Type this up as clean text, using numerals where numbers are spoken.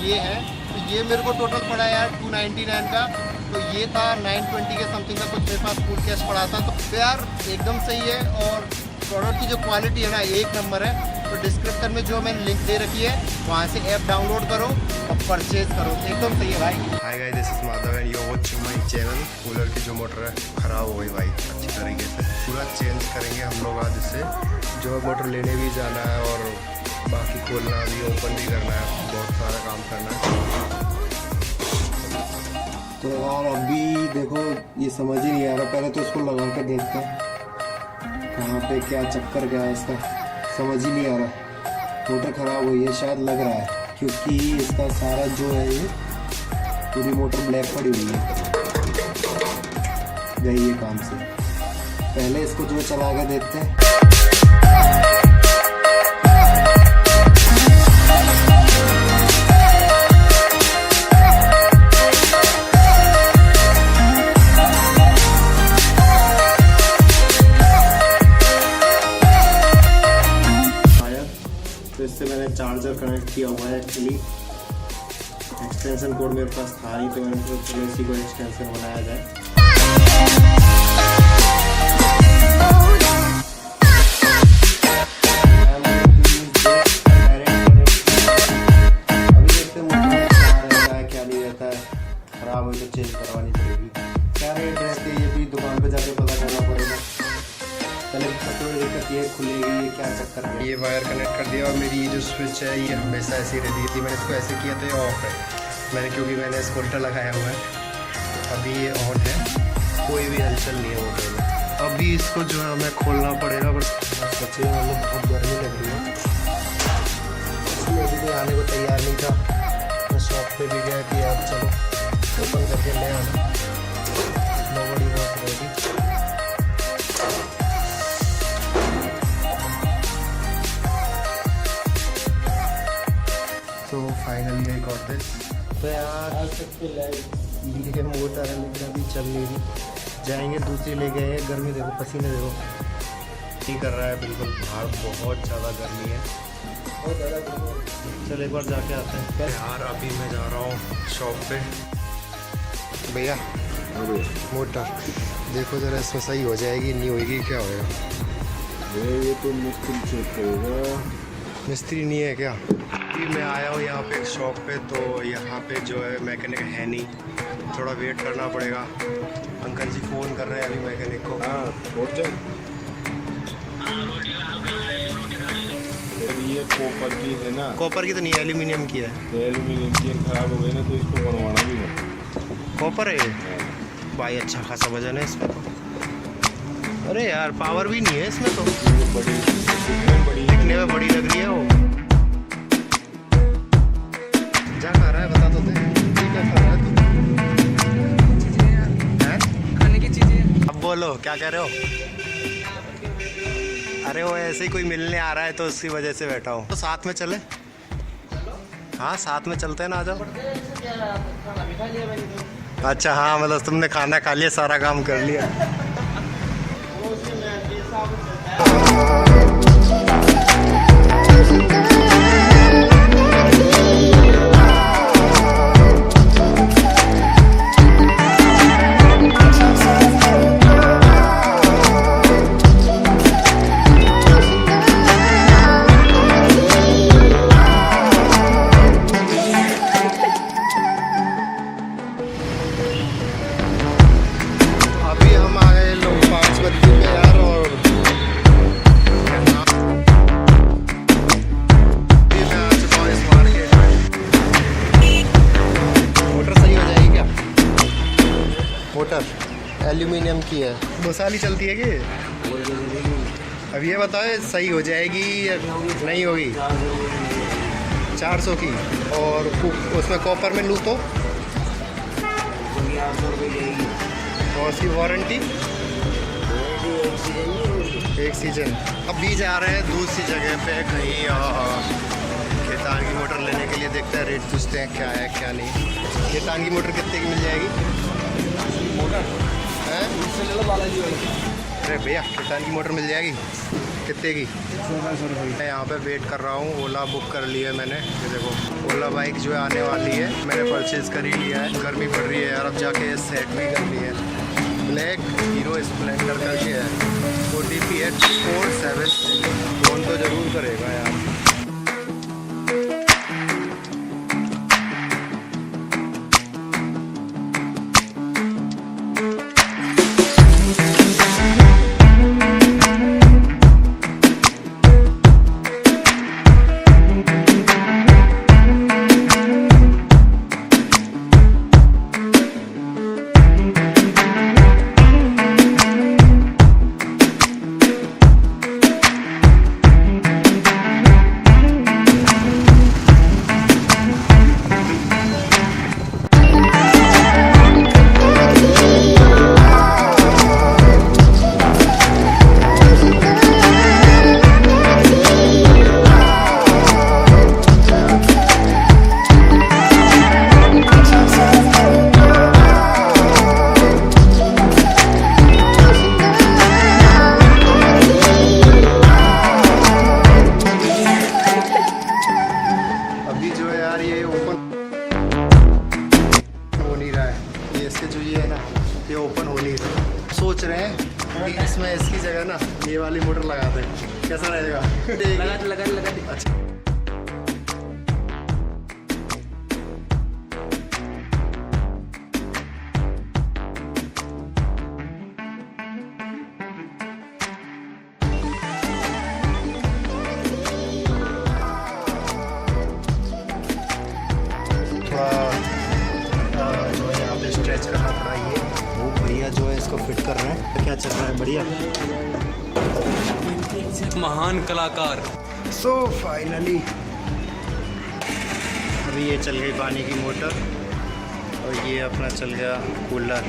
ये है। तो ये मेरे को टोटल पड़ा यार 299 का। तो ये था 920 के समथिंग का, कुछ मेरे पास फुल कैश पड़ा था। तो यार एकदम सही है और प्रोडक्ट की जो क्वालिटी है ना एक नंबर है। तो डिस्क्रिप्शन में जो मैंने लिंक दे रखी है वहाँ से ऐप डाउनलोड करो और परचेज करो, एकदम सही है भाई। Hi guys, this is Madhav and you are watching my channel. Cooler की जो मोटर है ख़राब हो गई भाई अच्छी तरीके से, पूरा चेंज करेंगे हम लोग आज इससे। जो मोटर लेने भी जाना है और बाकी खोलना भी, ओपन भी करना है, बहुत सारा काम करना है। तो यार अभी देखो ये समझ ही नहीं आ रहा, पहले तो इसको लगा के देखते हैं कहाँ पे क्या चक्कर क्या है इसका, समझ ही नहीं आ रहा। मोटर ख़राब हुई है शायद, लग रहा है, क्योंकि इसका सारा जो है ये पूरी मोटर ब्लैक पड़ी हुई है, गई है काम से। पहले इसको जो चला के देखते हैं। तो इससे मैंने चार्जर कनेक्ट किया हुआ है। एक्चुअली एक्सटेंशन कोड मेरे पास था नहीं, तो मैंने सोचा चलो इसी को एक्सटेंशन बनाया जाए। अभी देखते हैं मोटर रहता है क्या नहीं रहता है, ख़राब हो तो चेंज करवानी पड़ेगी। क्या रेट रहती है ये भी दुकान पे जाके पता करना पड़ेगा। पहले थोड़ी दिक्कत ये खुलेगी, ये क्या चक्कर है। ये वायर कनेक्ट कर दिया और मेरी ये जो स्विच है ये हमेशा ऐसी रहती थी। मैंने इसको ऐसे किया तो ये ऑफ है, क्योंकि मैंने इसको उल्टा लगाया हुआ है। अभी ये ऑन है, कोई भी हलचल नहीं है मोटर में। अभी इसको जो है हमें खोलना पड़ेगा, बस सच्ची में हमें बहुत गर्मी लग रही है, इसलिए अभी कोई आने को तैयार नहीं था। मैं शॉप पे भी गया कि आप चलो ओपन करके ले आना, नोबडी वाज रेडी। तो फाइनली आई गॉट दिस। तो यार ये मोटर है लेकिन अभी चल नहीं रही, जाएंगे दूसरी ले गए। गर्मी देखो, पसीने देखो, नहीं कर रहा है बिल्कुल, बाहर बहुत ज़्यादा गर्मी है, बहुत ज़्यादा गर्मी। चल एक बार जाके आते हैं यार। अभी मैं जा रहा हूँ शॉप पे। भैया मोटर देखो ज़रा, इसमें सही हो जाएगी नहीं होएगी क्या होएगा? ये तो मुश्किल चेक करेगा, मिस्त्री नहीं है क्या? मैं आया हूँ यहाँ पे एक शॉप पे, तो यहाँ पे जो है मैकेनिक है नहीं, थोड़ा वेट करना पड़ेगा। अंकल जी फ़ोन कर रहे हैं अभी मैकेनिक को। हाँ ये कॉपर की है ना? कॉपर की तो नहीं, एल्यूमिनियम की है। तो एल्यूमिनियम की खराब हो गई ना, तो इसको बनवाना भी है। कॉपर है भाई, अच्छा खासा वजन है इसमें। अरे यार पावर भी नहीं है इसमें, तो बड़ी दिखने में बड़ी लग रही है वो। क्या खा रहा है बता तो दे, क्या खा रहा है तू? खाने की चीजें। अब बोलो क्या कह रहे हो? अरे वो ऐसे ही कोई मिलने आ रहा है तो उसकी वजह से बैठा हूँ। तो साथ में चले? हाँ साथ में चलते हैं ना, आ जाओ। अच्छा हाँ, मतलब तुमने खाना खा लिया, सारा काम कर लिया। मोटर एल्यूमिनियम की है, 2 साल ही चलती है कि? अब ये बताओ सही हो जाएगी या नहीं होगी? 400 की, और उसमें कॉपर में लूँ तो? और उसकी वारंटी? एक सीजन। अब भी जा रहे हैं दूसरी जगह पे कहीं खेतान की मोटर लेने के लिए। देखते हैं, रेट पूछते हैं क्या है क्या नहीं। खेतान की मोटर कितने की मिल जाएगी? मोटर है? अरे भैया खेतान की मोटर मिल जाएगी? कितने की? 1400 रुपये। मैं यहाँ पे वेट कर रहा हूँ, ओला बुक कर ली है मैंने। ये देखो ओला बाइक जो है आने वाली है, मैंने परचेज़ कर ही लिया है। गर्मी पड़ रही है यार, अब जाके सेट भी करनी है। ब्लैक हीरो स्प्लेंडर करके है, OTP है 47। फ़ोन तो ज़रूर करेगा यार। ये ओपन हो नहीं रहा। सोच रहे हैं कि इसमें इसकी जगह ना ये वाली मोटर लगा दें, कैसा रहेगा? लगा। अच्छा जो है यहाँ पे स्ट्रेच करना पड़ा। ये वो भैया जो है इसको फिट कर रहे हैं। क्या चल रहा है? बढ़िया। महान कलाकार। सो फाइनली अभी ये चल गई पानी की मोटर और ये अपना चल गया कूलर।